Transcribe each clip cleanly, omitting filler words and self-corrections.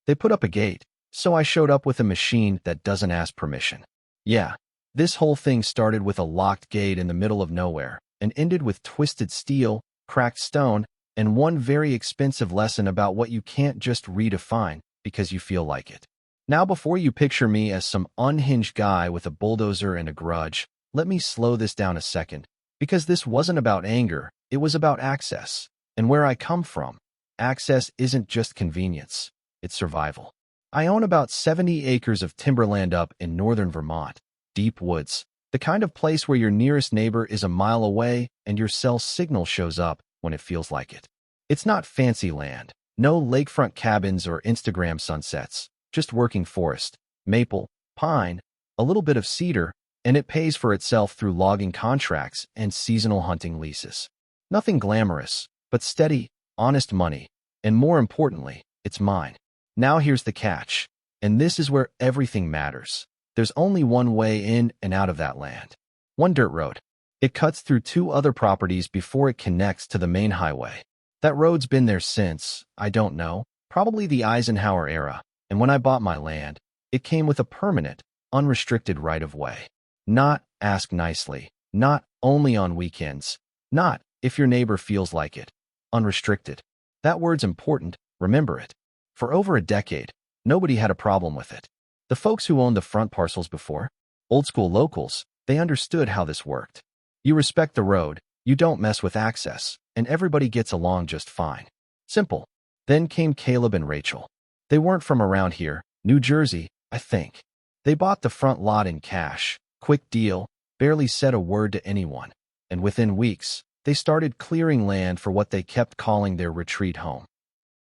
They put up a gate, so I showed up with a machine that doesn't ask permission. Yeah, this whole thing started with a locked gate in the middle of nowhere and ended with twisted steel, cracked stone, and one very expensive lesson about what you can't just redefine because you feel like it. Now, before you picture me as some unhinged guy with a bulldozer and a grudge, let me slow this down a second, because this wasn't about anger, it was about access. And where I come from, access isn't just convenience, it's survival. I own about 70 acres of timberland up in northern Vermont, deep woods, the kind of place where your nearest neighbor is a mile away and your cell signal shows up when it feels like it. It's not fancy land, no lakefront cabins or Instagram sunsets, just working forest, maple, pine, a little bit of cedar, and it pays for itself through logging contracts and seasonal hunting leases. Nothing glamorous, but steady, honest money, and more importantly, it's mine. Now here's the catch, and this is where everything matters. There's only one way in and out of that land. One dirt road. It cuts through two other properties before it connects to the main highway. That road's been there since, I don't know, probably the Eisenhower era, and when I bought my land, it came with a permanent, unrestricted right-of-way. Not ask nicely, not only on weekends, not if your neighbor feels like it. Unrestricted. That word's important, remember it. For over a decade, nobody had a problem with it. The folks who owned the front parcels before, old-school locals, they understood how this worked. You respect the road, you don't mess with access, and everybody gets along just fine. Simple. Then came Caleb and Rachel. They weren't from around here, New Jersey, I think. They bought the front lot in cash, quick deal, barely said a word to anyone, and within weeks, they started clearing land for what they kept calling their retreat home.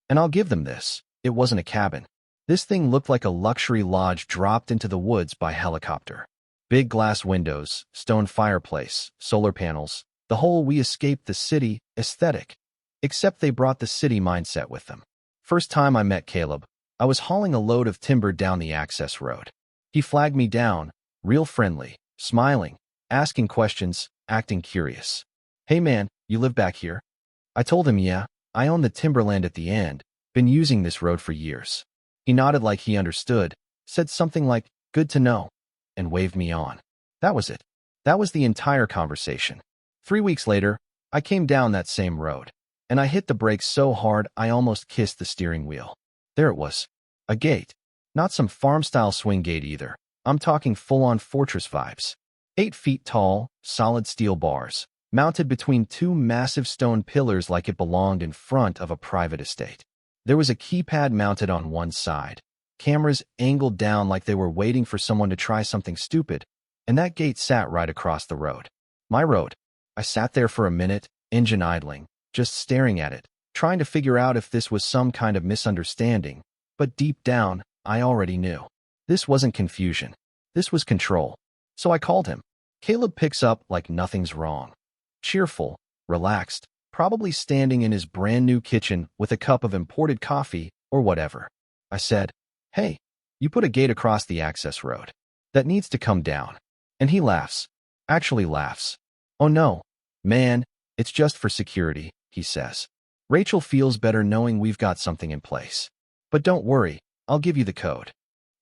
And I'll give them this, it wasn't a cabin. This thing looked like a luxury lodge dropped into the woods by helicopter. Big glass windows, stone fireplace, solar panels, the whole we escaped the city aesthetic. Except they brought the city mindset with them. First time I met Caleb, I was hauling a load of timber down the access road. He flagged me down, real friendly, smiling, asking questions, acting curious. Hey man, you live back here? I told him yeah, I own the timberland at the end, been using this road for years. He nodded like he understood, said something like, good to know, and waved me on. That was it. That was the entire conversation. 3 weeks later, I came down that same road, and I hit the brakes so hard I almost kissed the steering wheel. There it was. A gate. Not some farm-style swing gate either. I'm talking full-on fortress vibes. 8 feet tall, solid steel bars, mounted between two massive stone pillars like it belonged in front of a private estate. There was a keypad mounted on one side, cameras angled down like they were waiting for someone to try something stupid, and that gate sat right across the road. My road. I sat there for a minute, engine idling, just staring at it, trying to figure out if this was some kind of misunderstanding, but deep down, I already knew. This wasn't confusion. This was control. So I called him. Caleb picks up like nothing's wrong. Cheerful, relaxed, probably standing in his brand new kitchen with a cup of imported coffee or whatever. I said, hey, you put a gate across the access road. That needs to come down. And he laughs. Actually laughs. Oh no, man, it's just for security, he says. Rachel feels better knowing we've got something in place. But don't worry, I'll give you the code.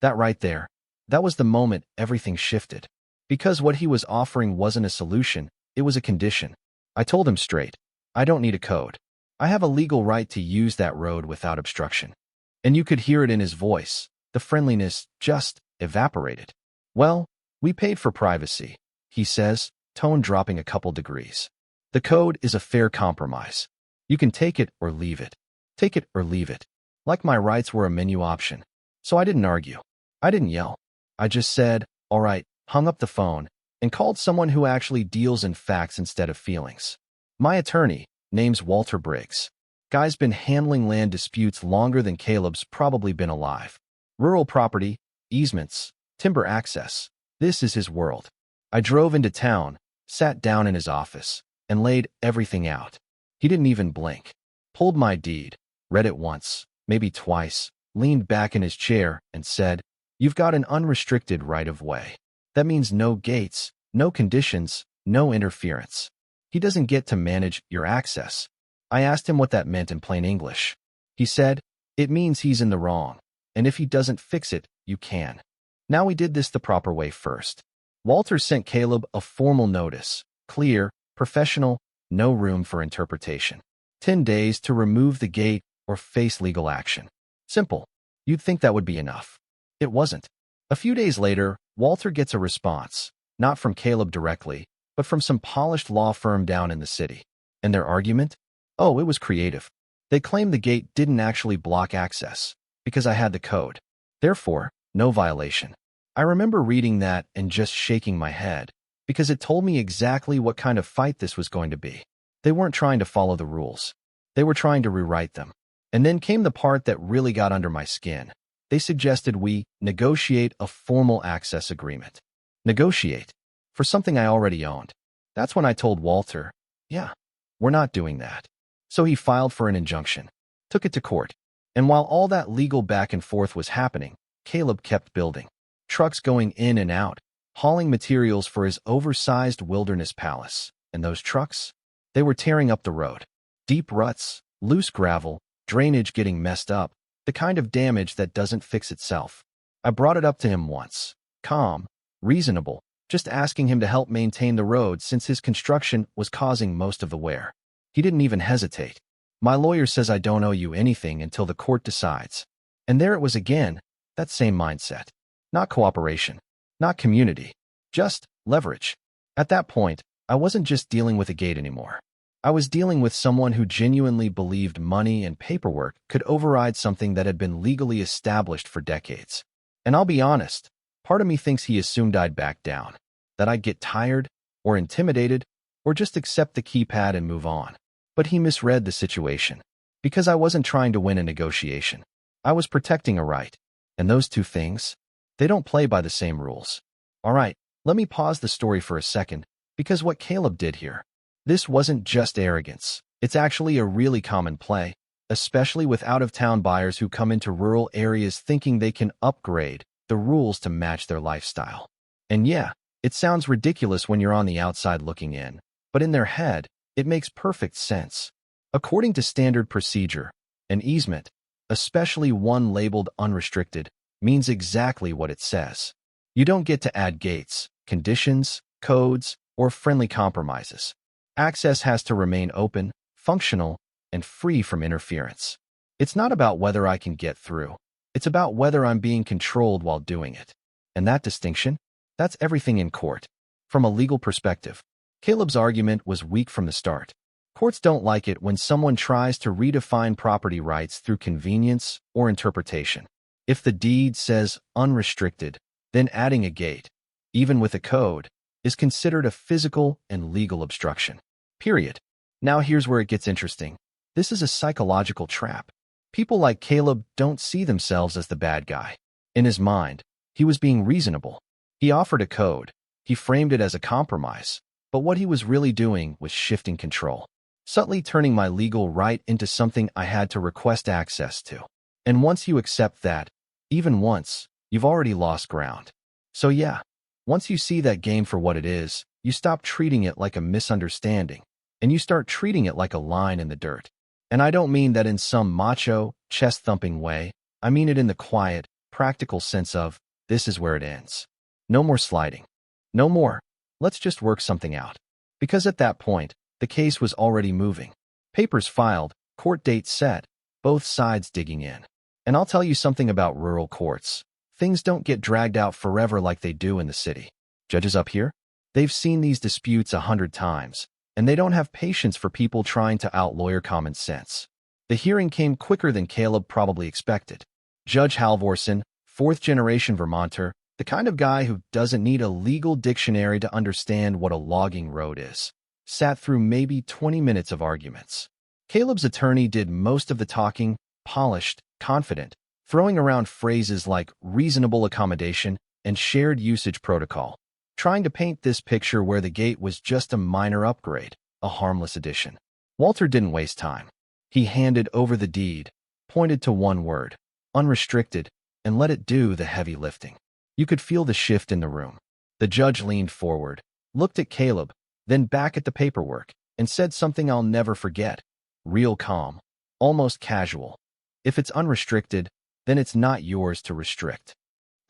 That right there, that was the moment everything shifted. Because what he was offering wasn't a solution, it was a condition. I told him straight, I don't need a code. I have a legal right to use that road without obstruction. And you could hear it in his voice. The friendliness just evaporated. Well, we paid for privacy, he says, tone dropping a couple degrees. The code is a fair compromise. You can take it or leave it. Take it or leave it. Like my rights were a menu option. So I didn't argue. I didn't yell. I just said, all right, hung up the phone, and called someone who actually deals in facts instead of feelings. My attorney, name's Walter Briggs. Guy's been handling land disputes longer than Caleb's probably been alive. Rural property, easements, timber access. This is his world. I drove into town, sat down in his office, and laid everything out. He didn't even blink. Pulled my deed, read it once, maybe twice, leaned back in his chair, and said, you've got an unrestricted right-of-way. That means no gates, no conditions, no interference. He doesn't get to manage your access. I asked him what that meant in plain English. He said, it means he's in the wrong, and if he doesn't fix it, you can. Now we did this the proper way first. Walter sent Caleb a formal notice, clear, professional, no room for interpretation. 10 days to remove the gate or face legal action. Simple. You'd think that would be enough. It wasn't. A few days later, Walter gets a response, not from Caleb directly, but from some polished law firm down in the city. And their argument? Oh, it was creative. They claimed the gate didn't actually block access, because I had the code. Therefore, no violation. I remember reading that and just shaking my head, because it told me exactly what kind of fight this was going to be. They weren't trying to follow the rules. They were trying to rewrite them. And then came the part that really got under my skin. They suggested we negotiate a formal access agreement. Negotiate? For something I already owned. That's when I told Walter, yeah, we're not doing that. So he filed for an injunction, took it to court. And while all that legal back and forth was happening, Caleb kept building. Trucks going in and out, hauling materials for his oversized wilderness palace. And those trucks? They were tearing up the road. Deep ruts, loose gravel, drainage getting messed up, the kind of damage that doesn't fix itself. I brought it up to him once. Calm, reasonable, just asking him to help maintain the road since his construction was causing most of the wear. He didn't even hesitate. My lawyer says I don't owe you anything until the court decides. And there it was again, that same mindset. Not cooperation, not community, just leverage. At that point, I wasn't just dealing with a gate anymore. I was dealing with someone who genuinely believed money and paperwork could override something that had been legally established for decades. And I'll be honest, part of me thinks he assumed I'd back down, that I'd get tired, or intimidated, or just accept the keypad and move on. But he misread the situation. Because I wasn't trying to win a negotiation. I was protecting a right. And those two things, they don't play by the same rules. All right, let me pause the story for a second, because what Caleb did here, this wasn't just arrogance. It's actually a really common play, especially with out-of-town buyers who come into rural areas thinking they can upgrade the rules to match their lifestyle. And yeah, it sounds ridiculous when you're on the outside looking in, but in their head, it makes perfect sense. According to standard procedure, an easement, especially one labeled unrestricted, means exactly what it says. You don't get to add gates, conditions, codes, or friendly compromises. Access has to remain open, functional, and free from interference. It's not about whether I can get through. It's about whether I'm being controlled while doing it. And that distinction? That's everything in court. From a legal perspective, Caleb's argument was weak from the start. Courts don't like it when someone tries to redefine property rights through convenience or interpretation. If the deed says unrestricted, then adding a gate, even with a code, is considered a physical and legal obstruction. Period. Now here's where it gets interesting. This is a psychological trap. People like Caleb don't see themselves as the bad guy. In his mind, he was being reasonable. He offered a code. He framed it as a compromise. But what he was really doing was shifting control, subtly turning my legal right into something I had to request access to. And once you accept that, even once, you've already lost ground. So yeah, once you see that game for what it is, you stop treating it like a misunderstanding, and you start treating it like a line in the dirt. And I don't mean that in some macho, chest-thumping way. I mean it in the quiet, practical sense of, this is where it ends. No more sliding. No more. Let's just work something out. Because at that point, the case was already moving. Papers filed, court date set, both sides digging in. And I'll tell you something about rural courts. Things don't get dragged out forever like they do in the city. Judges up here? They've seen these disputes 100 times, and they don't have patience for people trying to out-lawyer common sense. The hearing came quicker than Caleb probably expected. Judge Halvorsen, fourth-generation Vermonter, the kind of guy who doesn't need a legal dictionary to understand what a logging road is, sat through maybe 20 minutes of arguments. Caleb's attorney did most of the talking, polished, confident, throwing around phrases like reasonable accommodation and shared usage protocol, trying to paint this picture where the gate was just a minor upgrade, a harmless addition. Walter didn't waste time. He handed over the deed, pointed to one word, unrestricted, and let it do the heavy lifting. You could feel the shift in the room. The judge leaned forward, looked at Caleb, then back at the paperwork, and said something I'll never forget. Real calm, almost casual. If it's unrestricted, then it's not yours to restrict.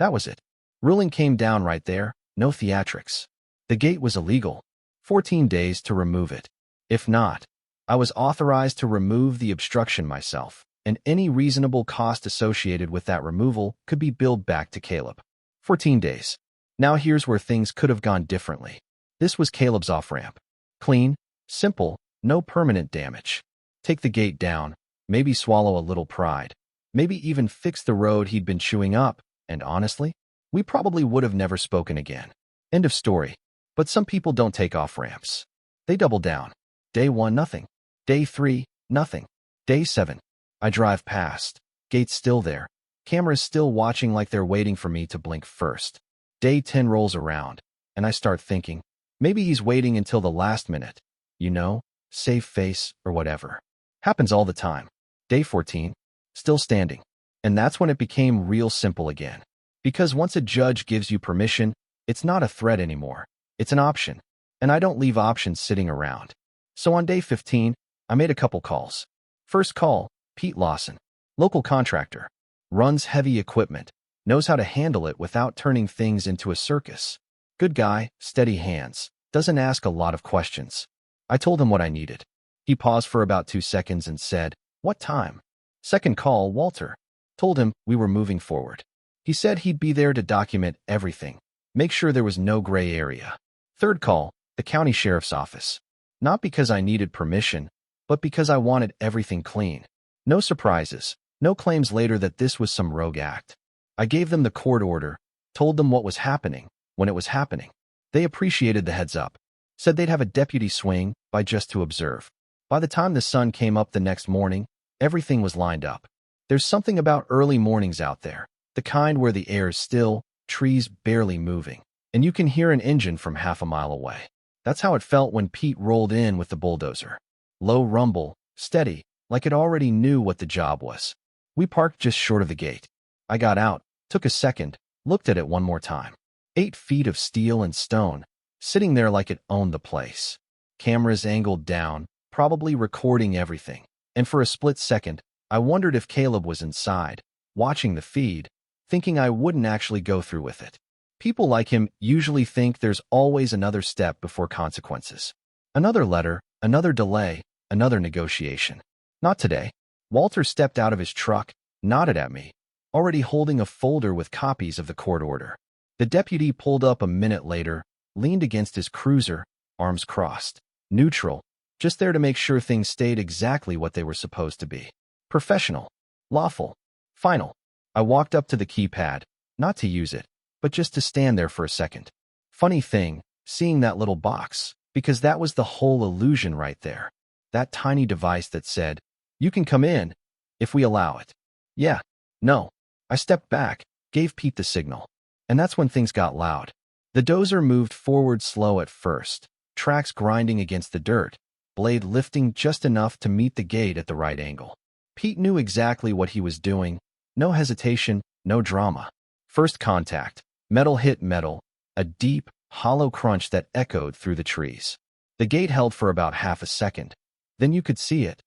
That was it. Ruling came down right there, no theatrics. The gate was illegal. 14 days to remove it. If not, I was authorized to remove the obstruction myself, and any reasonable cost associated with that removal could be billed back to Caleb. 14 days. Now here's where things could have gone differently. This was Caleb's off-ramp. Clean, simple, no permanent damage. Take the gate down, maybe swallow a little pride, maybe even fix the road he'd been chewing up, and honestly, we probably would have never spoken again. End of story. But some people don't take off-ramps. They double down. Day 1, nothing. Day 3, nothing. Day 7. I drive past. Gate's still there. Cameras still watching like they're waiting for me to blink first. Day 10 rolls around, and I start thinking, maybe he's waiting until the last minute. You know, save face or whatever. Happens all the time. Day 14, still standing. And that's when it became real simple again. Because once a judge gives you permission, it's not a threat anymore. It's an option. And I don't leave options sitting around. So on day 15, I made a couple calls. First call, Pete Lawson, local contractor. Runs heavy equipment. Knows how to handle it without turning things into a circus. Good guy, steady hands. Doesn't ask a lot of questions. I told him what I needed. He paused for about 2 seconds and said, "What time?" Second call, Walter. Told him we were moving forward. He said he'd be there to document everything. Make sure there was no gray area. Third call, the county sheriff's office. Not because I needed permission, but because I wanted everything clean. No surprises, no claims later that this was some rogue act. I gave them the court order, told them what was happening, when it was happening. They appreciated the heads up. Said they'd have a deputy swing by just to observe. By the time the sun came up the next morning, everything was lined up. There's something about early mornings out there, the kind where the air is still, trees barely moving, and you can hear an engine from half a mile away. That's how it felt when Pete rolled in with the bulldozer. Low rumble, steady, like it already knew what the job was. We parked just short of the gate. I got out, took a second, looked at it one more time. 8 feet of steel and stone, sitting there like it owned the place. Cameras angled down, probably recording everything. And for a split second, I wondered if Caleb was inside, watching the feed, thinking I wouldn't actually go through with it. People like him usually think there's always another step before consequences. Another letter, another delay, another negotiation. Not today. Walter stepped out of his truck, nodded at me, already holding a folder with copies of the court order. The deputy pulled up a minute later, leaned against his cruiser, arms crossed. Neutral, just there to make sure things stayed exactly what they were supposed to be. Professional. Lawful. Final. I walked up to the keypad, not to use it, but just to stand there for a second. Funny thing, seeing that little box, because that was the whole illusion right there. That tiny device that said, "You can come in, if we allow it." Yeah. No. I stepped back, gave Pete the signal. And that's when things got loud. The dozer moved forward slow at first, tracks grinding against the dirt, blade lifting just enough to meet the gate at the right angle. Pete knew exactly what he was doing. No hesitation, no drama. First contact. Metal hit metal, a deep, hollow crunch that echoed through the trees. The gate held for about half a second. Then you could see it.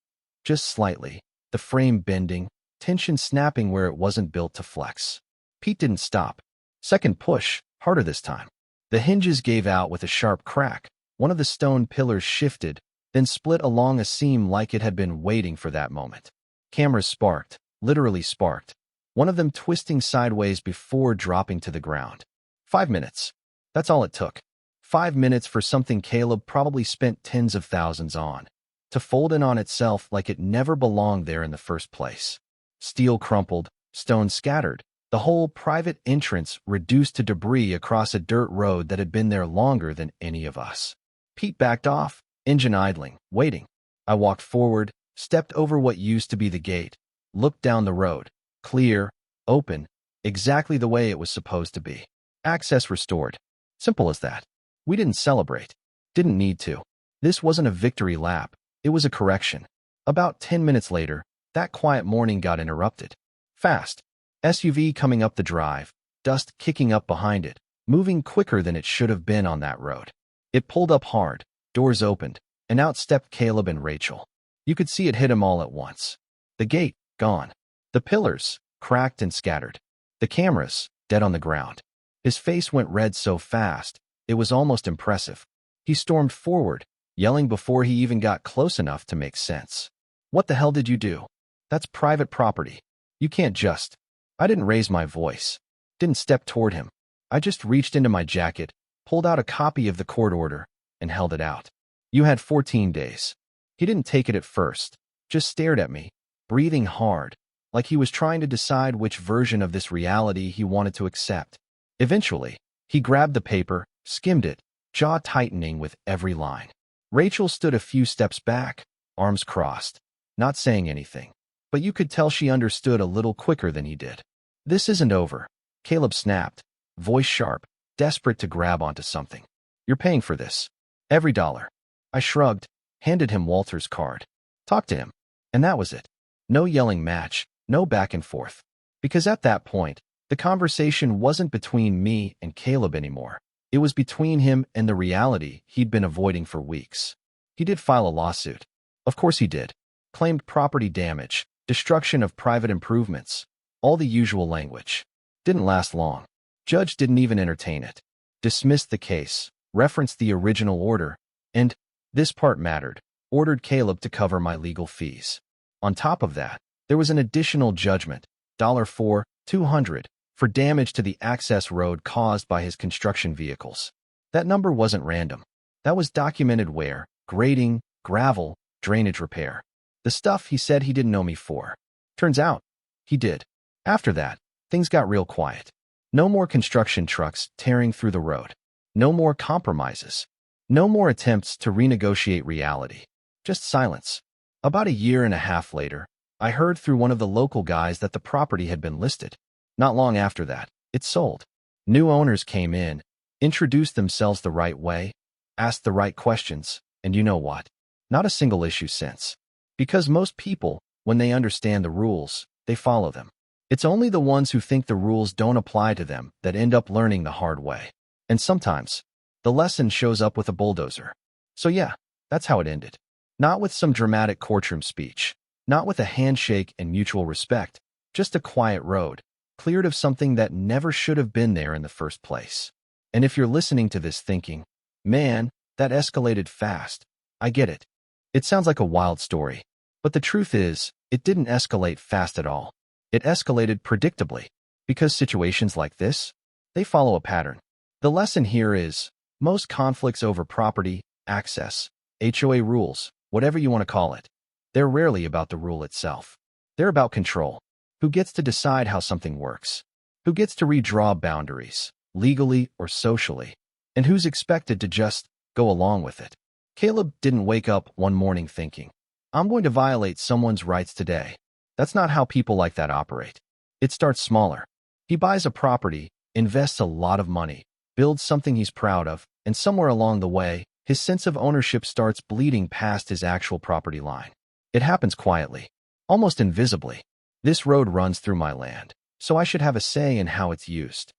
Just slightly. The frame bending, tension snapping where it wasn't built to flex. Pete didn't stop. Second push, harder this time. The hinges gave out with a sharp crack. One of the stone pillars shifted, then split along a seam like it had been waiting for that moment. Cameras sparked, literally sparked. One of them twisting sideways before dropping to the ground. 5 minutes. That's all it took. 5 minutes for something Caleb probably spent tens of thousands on, to fold in on itself like it never belonged there in the first place. Steel crumpled, stone scattered, the whole private entrance reduced to debris across a dirt road that had been there longer than any of us. Pete backed off, engine idling, waiting. I walked forward, stepped over what used to be the gate, looked down the road. Clear, open, exactly the way it was supposed to be. Access restored. Simple as that. We didn't celebrate. Didn't need to. This wasn't a victory lap. It was a correction. About 10 minutes later, that quiet morning got interrupted. Fast. SUV coming up the drive, dust kicking up behind it, moving quicker than it should have been on that road. It pulled up hard, doors opened, and out stepped Caleb and Rachel. You could see it hit him all at once. The gate, gone. The pillars, cracked and scattered. The cameras, dead on the ground. His face went red so fast, it was almost impressive. He stormed forward, yelling before he even got close enough to make sense. "What the hell did you do? That's private property. You can't just—" I didn't raise my voice. Didn't step toward him. I just reached into my jacket, pulled out a copy of the court order, and held it out. "You had 14 days. He didn't take it at first, just stared at me, breathing hard, like he was trying to decide which version of this reality he wanted to accept. Eventually, he grabbed the paper, skimmed it, jaw tightening with every line. Rachel stood a few steps back, arms crossed, not saying anything, but you could tell she understood a little quicker than he did. "This isn't over," Caleb snapped, voice sharp, desperate to grab onto something. "You're paying for this. Every dollar." I shrugged, handed him Walter's card. "Talk to him." And that was it. No yelling match, no back and forth. Because at that point, the conversation wasn't between me and Caleb anymore. It was between him and the reality he'd been avoiding for weeks. He did file a lawsuit. Of course he did. Claimed property damage, destruction of private improvements, all the usual language. Didn't last long. Judge didn't even entertain it. Dismissed the case, referenced the original order, and, this part mattered, ordered Caleb to cover my legal fees. On top of that, there was an additional judgment, $4,200, for damage to the access road caused by his construction vehicles. That number wasn't random. That was documented wear, grading, gravel, drainage repair. The stuff he said he didn't know me for. Turns out, he did. After that, things got real quiet. No more construction trucks tearing through the road. No more compromises. No more attempts to renegotiate reality. Just silence. About a year and a half later, I heard through one of the local guys that the property had been listed. Not long after that, it sold. New owners came in, introduced themselves the right way, asked the right questions, and you know what? Not a single issue since. Because most people, when they understand the rules, they follow them. It's only the ones who think the rules don't apply to them that end up learning the hard way. And sometimes, the lesson shows up with a bulldozer. So yeah, that's how it ended. Not with some dramatic courtroom speech. Not with a handshake and mutual respect. Just a quiet road, cleared of something that never should have been there in the first place. And if you're listening to this thinking, "Man, that escalated fast," I get it. It sounds like a wild story. But the truth is, it didn't escalate fast at all. It escalated predictably. Because situations like this, they follow a pattern. The lesson here is, most conflicts over property, access, HOA rules, whatever you want to call it, they're rarely about the rule itself. They're about control. Who gets to decide how something works? Who gets to redraw boundaries, legally or socially? And who's expected to just go along with it? Caleb didn't wake up one morning thinking, "I'm going to violate someone's rights today." That's not how people like that operate. It starts smaller. He buys a property, invests a lot of money, builds something he's proud of, and somewhere along the way, his sense of ownership starts bleeding past his actual property line. It happens quietly, almost invisibly. "This road runs through my land, so I should have a say in how it's used."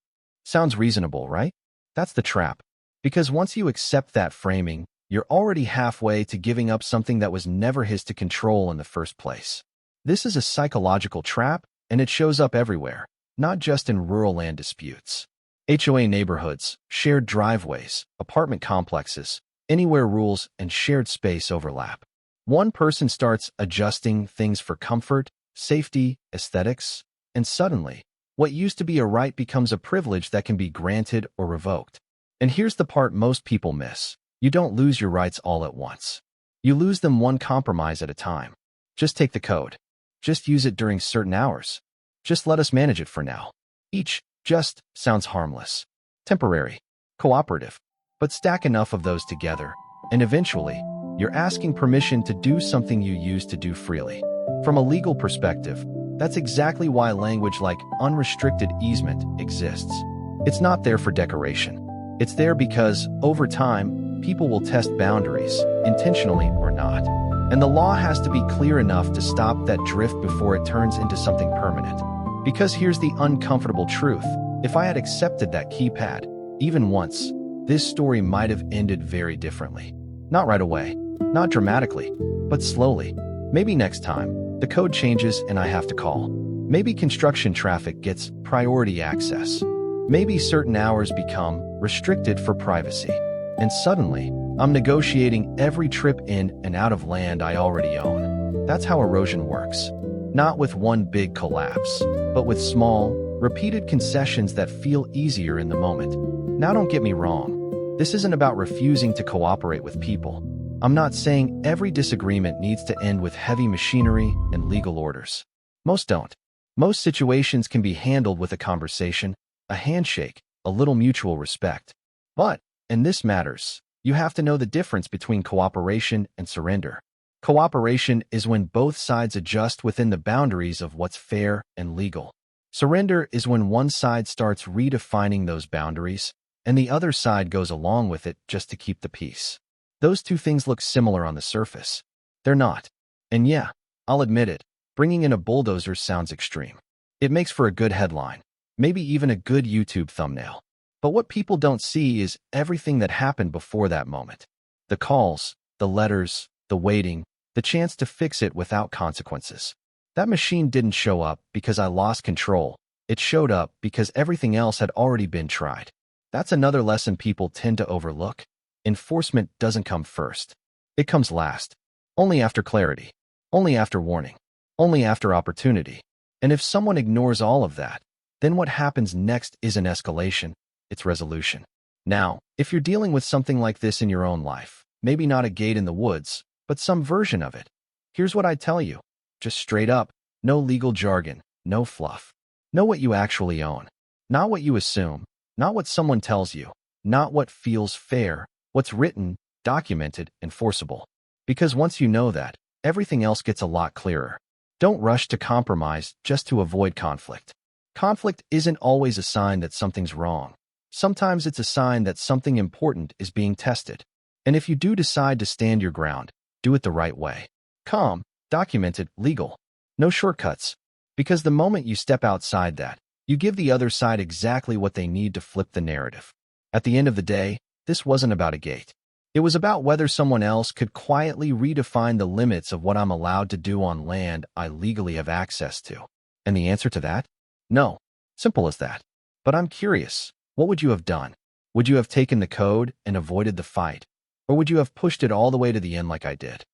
Sounds reasonable, right? That's the trap. Because once you accept that framing, you're already halfway to giving up something that was never his to control in the first place. This is a psychological trap, and it shows up everywhere, not just in rural land disputes. HOA neighborhoods, shared driveways, apartment complexes, anywhere rules and shared space overlap. One person starts adjusting things for comfort, safety, aesthetics, and suddenly, what used to be a right becomes a privilege that can be granted or revoked. And here's the part most people miss. You don't lose your rights all at once. You lose them one compromise at a time. Just take the code. Just use it during certain hours. Just let us manage it for now. Each just sounds harmless, temporary, cooperative, but stack enough of those together, and eventually, you're asking permission to do something you used to do freely. From a legal perspective, that's exactly why language like unrestricted easement exists. It's not there for decoration. It's there because, over time, people will test boundaries, intentionally or not. And the law has to be clear enough to stop that drift before it turns into something permanent. Because here's the uncomfortable truth. If I had accepted that keypad, even once, this story might have ended very differently. Not right away, not dramatically, but slowly. Maybe next time, the code changes and I have to call. Maybe construction traffic gets priority access. Maybe certain hours become restricted for privacy. And suddenly, I'm negotiating every trip in and out of land I already own. That's how erosion works. Not with one big collapse, but with small, repeated concessions that feel easier in the moment. Now don't get me wrong. This isn't about refusing to cooperate with people. I'm not saying every disagreement needs to end with heavy machinery and legal orders. Most don't. Most situations can be handled with a conversation, a handshake, a little mutual respect. But, and this matters, you have to know the difference between cooperation and surrender. Cooperation is when both sides adjust within the boundaries of what's fair and legal. Surrender is when one side starts redefining those boundaries, and the other side goes along with it just to keep the peace. Those two things look similar on the surface. They're not. And yeah, I'll admit it, bringing in a bulldozer sounds extreme. It makes for a good headline, maybe even a good YouTube thumbnail. But what people don't see is everything that happened before that moment. The calls, the letters, the waiting, the chance to fix it without consequences. That machine didn't show up because I lost control. It showed up because everything else had already been tried. That's another lesson people tend to overlook. Enforcement doesn't come first. It comes last. Only after clarity. Only after warning. Only after opportunity. And if someone ignores all of that, then what happens next isn't escalation, it's resolution. Now, if you're dealing with something like this in your own life, maybe not a gate in the woods, but some version of it, here's what I'd tell you. Just straight up, no legal jargon, no fluff. Know what you actually own. Not what you assume, not what someone tells you, not what feels fair, what's written, documented, enforceable. Because once you know that, everything else gets a lot clearer. Don't rush to compromise just to avoid conflict. Conflict isn't always a sign that something's wrong. Sometimes it's a sign that something important is being tested. And if you do decide to stand your ground, do it the right way. Calm, documented, legal. No shortcuts. Because the moment you step outside that, you give the other side exactly what they need to flip the narrative. At the end of the day, this wasn't about a gate. It was about whether someone else could quietly redefine the limits of what I'm allowed to do on land I legally have access to. And the answer to that? No. Simple as that. But I'm curious, what would you have done? Would you have taken the code and avoided the fight? Or would you have pushed it all the way to the end like I did?